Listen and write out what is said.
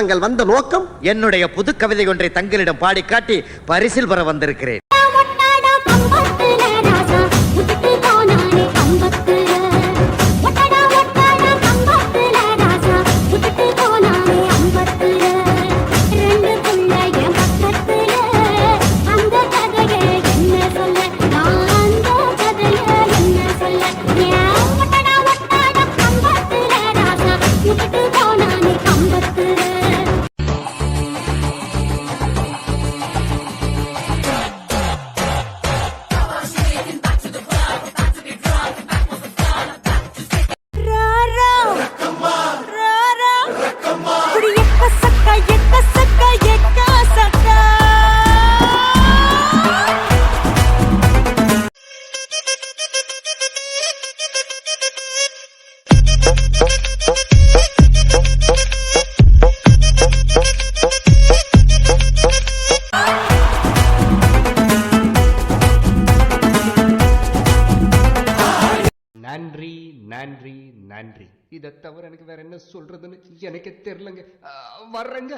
தாங்கள் வந்த நோக்கம்? என்னுடைய புது கவிதை ஒன்றை தங்களிடம் பாடி காட்டி பரிசில் பெற வந்திருக்கிறேன். நன்றி நன்றி நன்றி. இதை தவிர எனக்கு வேற என்ன சொல்றதுன்னு எனக்கு தெரியலங்க. வர்றேங்க.